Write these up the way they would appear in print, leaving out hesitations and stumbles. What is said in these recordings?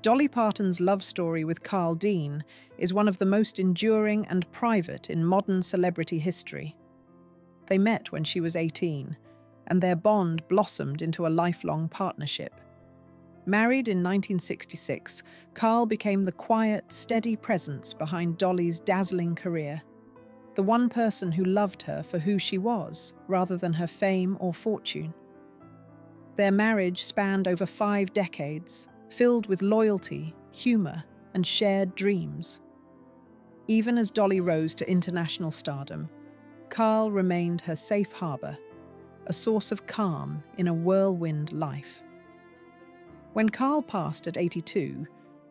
Dolly Parton's love story with Carl Dean is one of the most enduring and private in modern celebrity history. They met when she was 18, and their bond blossomed into a lifelong partnership. Married in 1966, Carl became the quiet, steady presence behind Dolly's dazzling career, the one person who loved her for who she was, rather than her fame or fortune. Their marriage spanned over 5 decades, filled with loyalty, humor, and shared dreams. Even as Dolly rose to international stardom, Carl remained her safe harbor, a source of calm in a whirlwind life. When Carl passed at 82,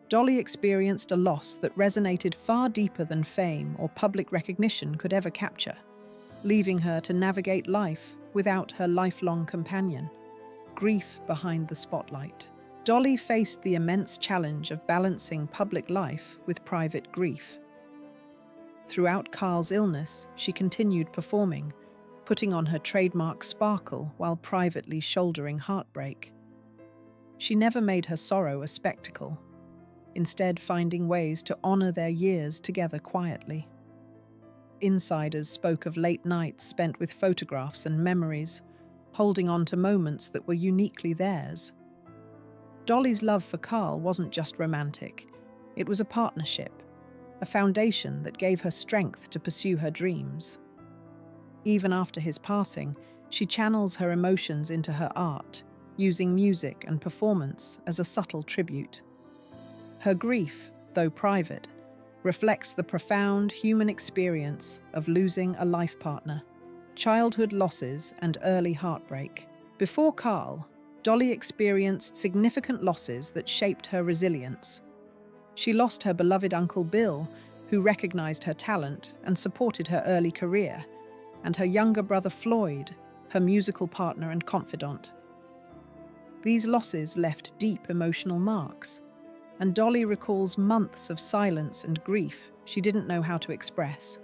Dolly experienced a loss that resonated far deeper than fame or public recognition could ever capture, leaving her to navigate life without her lifelong companion, grief behind the spotlight. Dolly faced the immense challenge of balancing public life with private grief. Throughout Carl's illness, she continued performing, putting on her trademark sparkle while privately shouldering heartbreak. She never made her sorrow a spectacle, instead finding ways to honor their years together quietly. Insiders spoke of late nights spent with photographs and memories, holding on to moments that were uniquely theirs. Dolly's love for Carl wasn't just romantic, it was a partnership, a foundation that gave her strength to pursue her dreams. Even after his passing, she channels her emotions into her art, using music and performance as a subtle tribute. Her grief, though private, reflects the profound human experience of losing a life partner, childhood losses, and early heartbreak. Before Carl, Dolly experienced significant losses that shaped her resilience. She lost her beloved Uncle Bill, who recognized her talent and supported her early career, and her younger brother Floyd, her musical partner and confidant. These losses left deep emotional marks, and Dolly recalls months of silence and grief she didn't know how to express.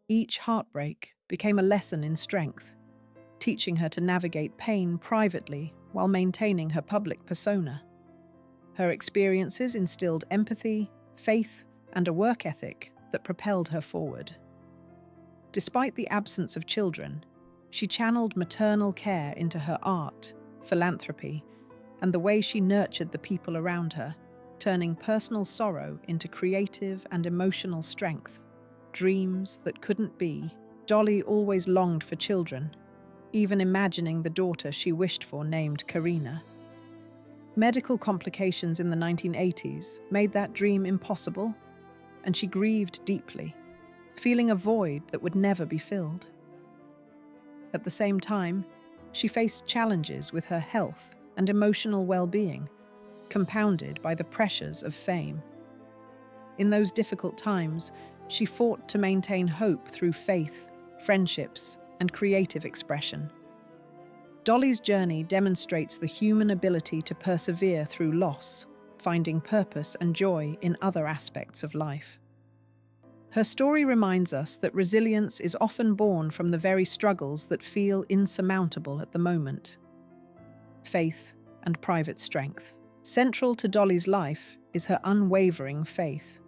Each heartbreak became a lesson in strength, teaching her to navigate pain privately while maintaining her public persona. Her experiences instilled empathy, faith, and a work ethic that propelled her forward. Despite the absence of children, she channeled maternal care into her art, philanthropy, and the way she nurtured the people around her, turning personal sorrow into creative and emotional strength. Dreams that couldn't be. Dolly always longed for children, even imagining the daughter she wished for named Karina. Medical complications in the 1980s made that dream impossible, and she grieved deeply, feeling a void that would never be filled. At the same time, she faced challenges with her health and emotional well-being, compounded by the pressures of fame. In those difficult times, she fought to maintain hope through faith, friendships, and creative expression. Dolly's journey demonstrates the human ability to persevere through loss, finding purpose and joy in other aspects of life. Her story reminds us that resilience is often born from the very struggles that feel insurmountable at the moment. Faith and private strength. Central to Dolly's life is her unwavering faith,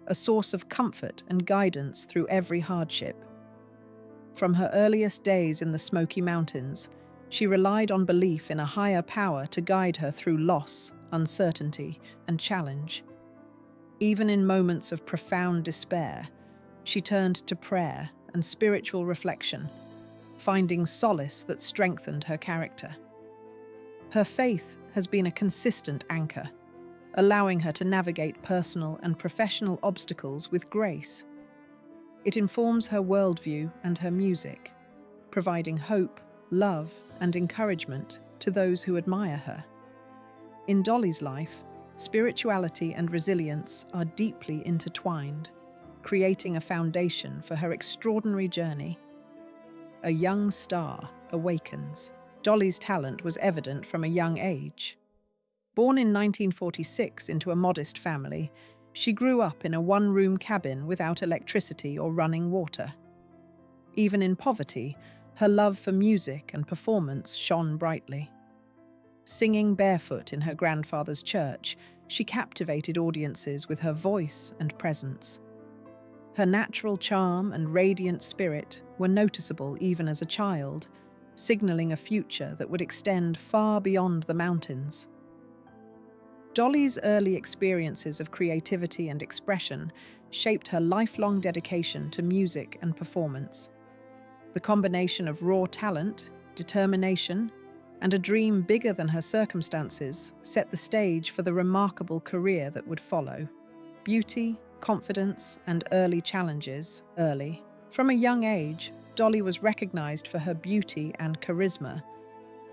a source of comfort and guidance through every hardship. From her earliest days in the Smoky Mountains, she relied on belief in a higher power to guide her through loss, uncertainty, and challenge. Even in moments of profound despair, she turned to prayer and spiritual reflection, finding solace that strengthened her character. Her faith has been a consistent anchor, allowing her to navigate personal and professional obstacles with grace. It informs her worldview and her music, providing hope, love, and encouragement to those who admire her. In Dolly's life, spirituality and resilience are deeply intertwined, creating a foundation for her extraordinary journey. A young star awakens. Dolly's talent was evident from a young age. Born in 1946 into a modest family, she grew up in a one-room cabin without electricity or running water. Even in poverty, her love for music and performance shone brightly. Singing barefoot in her grandfather's church, She captivated audiences with her voice and presence. Her natural charm and radiant spirit were noticeable even as a child, signaling a future that would extend far beyond the mountains. Dolly's early experiences of creativity and expression shaped her lifelong dedication to music and performance. The combination of raw talent, determination, and a dream bigger than her circumstances set the stage for the remarkable career that would follow. Beauty, confidence, and early challenges. From a young age, Dolly was recognized for her beauty and charisma,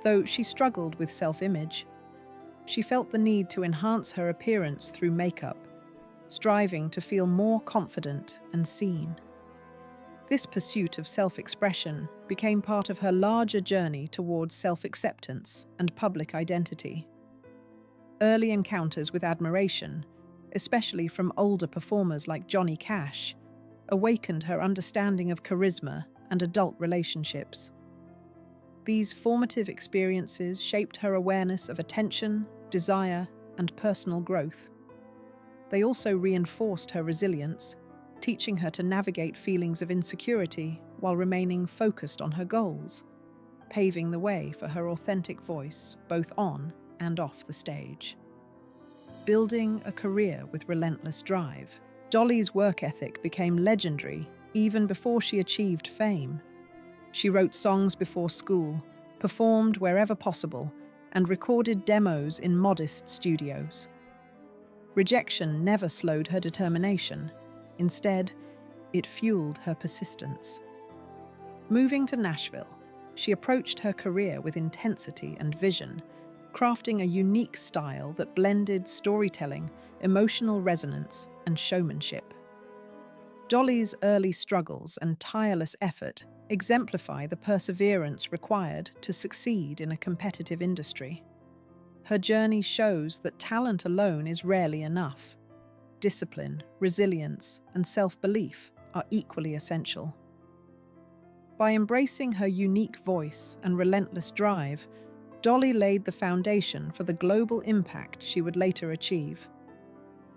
though she struggled with self-image. She felt the need to enhance her appearance through makeup, striving to feel more confident and seen. This pursuit of self-expression became part of her larger journey towards self-acceptance and public identity. Early encounters with admiration, especially from older performers like Johnny Cash, awakened her understanding of charisma and adult relationships. These formative experiences shaped her awareness of attention, desire, and personal growth. They also reinforced her resilience, teaching her to navigate feelings of insecurity while remaining focused on her goals, paving the way for her authentic voice both on and off the stage. Building a career with relentless drive, Dolly's work ethic became legendary even before she achieved fame. She wrote songs before school, performed wherever possible, and recorded demos in modest studios. Rejection never slowed her determination. Instead, it fueled her persistence. Moving to Nashville, she approached her career with intensity and vision, crafting a unique style that blended storytelling, emotional resonance, and showmanship. Dolly's early struggles and tireless effort exemplify the perseverance required to succeed in a competitive industry. Her journey shows that talent alone is rarely enough. Discipline, resilience, and self-belief are equally essential. By embracing her unique voice and relentless drive, Dolly laid the foundation for the global impact she would later achieve.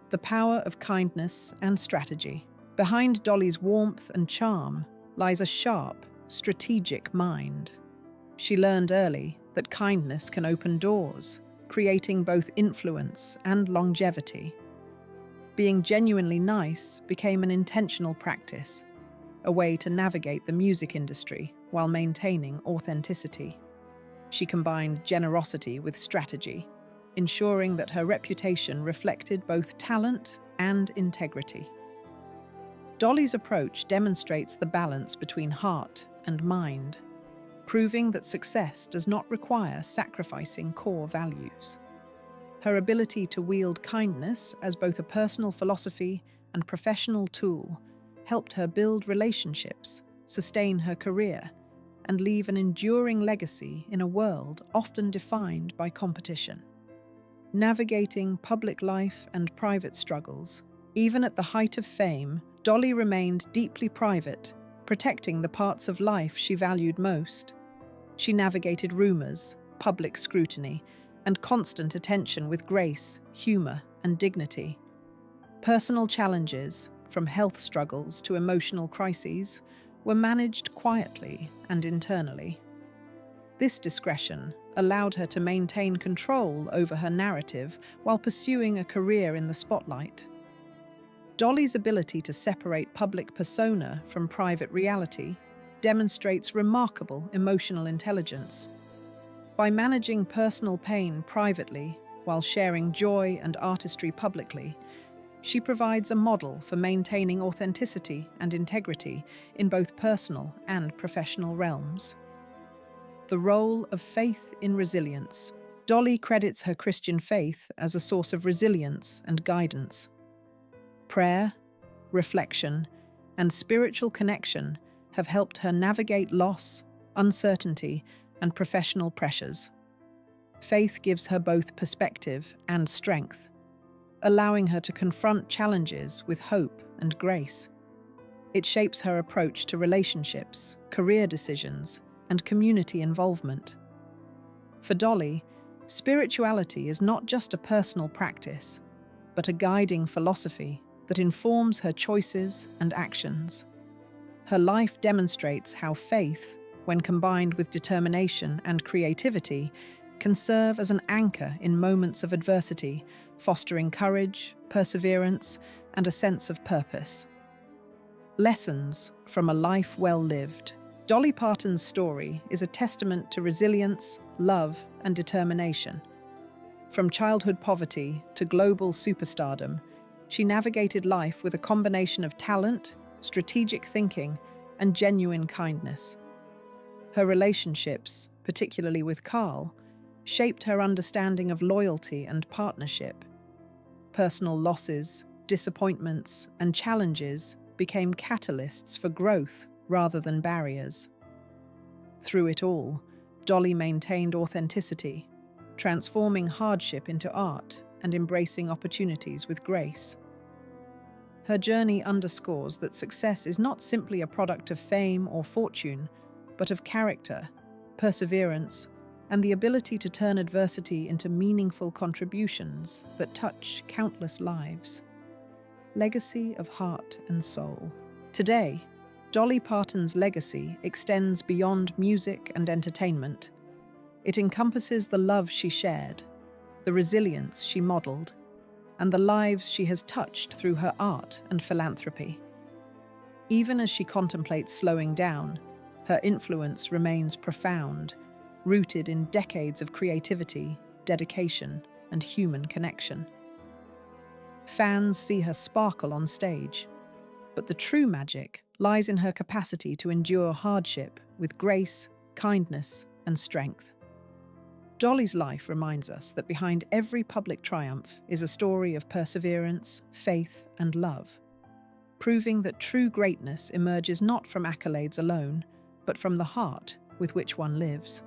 The power of kindness and strategy. Behind Dolly's warmth and charm lies a sharp, strategic mind. She learned early that kindness can open doors, creating both influence and longevity. Being genuinely nice became an intentional practice, a way to navigate the music industry while maintaining authenticity. She combined generosity with strategy, ensuring that her reputation reflected both talent and integrity. Dolly's approach demonstrates the balance between heart and mind, proving that success does not require sacrificing core values. Her ability to wield kindness as both a personal philosophy and professional tool helped her build relationships, sustain her career, and leave an enduring legacy in a world often defined by competition. Navigating public life and private struggles, even at the height of fame, Dolly remained deeply private, protecting the parts of life she valued most. She navigated rumors, public scrutiny, and constant attention with grace, humor, and dignity. Personal challenges, from health struggles to emotional crises, were managed quietly and internally. This discretion allowed her to maintain control over her narrative while pursuing a career in the spotlight. Dolly's ability to separate public persona from private reality demonstrates remarkable emotional intelligence. By managing personal pain privately while sharing joy and artistry publicly, she provides a model for maintaining authenticity and integrity in both personal and professional realms. The role of faith in resilience. Dolly credits her Christian faith as a source of resilience and guidance. Prayer, reflection, and spiritual connection have helped her navigate loss, uncertainty, and professional pressures. Faith gives her both perspective and strength, allowing her to confront challenges with hope and grace. It shapes her approach to relationships, career decisions, and community involvement. For Dolly, spirituality is not just a personal practice, but a guiding philosophy that informs her choices and actions. Her life demonstrates how faith, when combined with determination and creativity, can serve as an anchor in moments of adversity, fostering courage, perseverance, and a sense of purpose. Lessons from a life well lived. Dolly Parton's story is a testament to resilience, love, and determination. From childhood poverty to global superstardom, she navigated life with a combination of talent, strategic thinking, and genuine kindness. Her relationships, particularly with Carl, shaped her understanding of loyalty and partnership. Personal losses, disappointments, and challenges became catalysts for growth rather than barriers. Through it all, Dolly maintained authenticity, transforming hardship into art and embracing opportunities with grace. Her journey underscores that success is not simply a product of fame or fortune, but of character, perseverance, and the ability to turn adversity into meaningful contributions that touch countless lives. Legacy of heart and soul. Today, Dolly Parton's legacy extends beyond music and entertainment. It encompasses the love she shared, the resilience she modeled, and the lives she has touched through her art and philanthropy. Even as she contemplates slowing down, her influence remains profound, rooted in decades of creativity, dedication, and human connection. Fans see her sparkle on stage, but the true magic lies in her capacity to endure hardship with grace, kindness, and strength. Dolly's life reminds us that behind every public triumph is a story of perseverance, faith, and love, proving that true greatness emerges not from accolades alone, but from the heart with which one lives.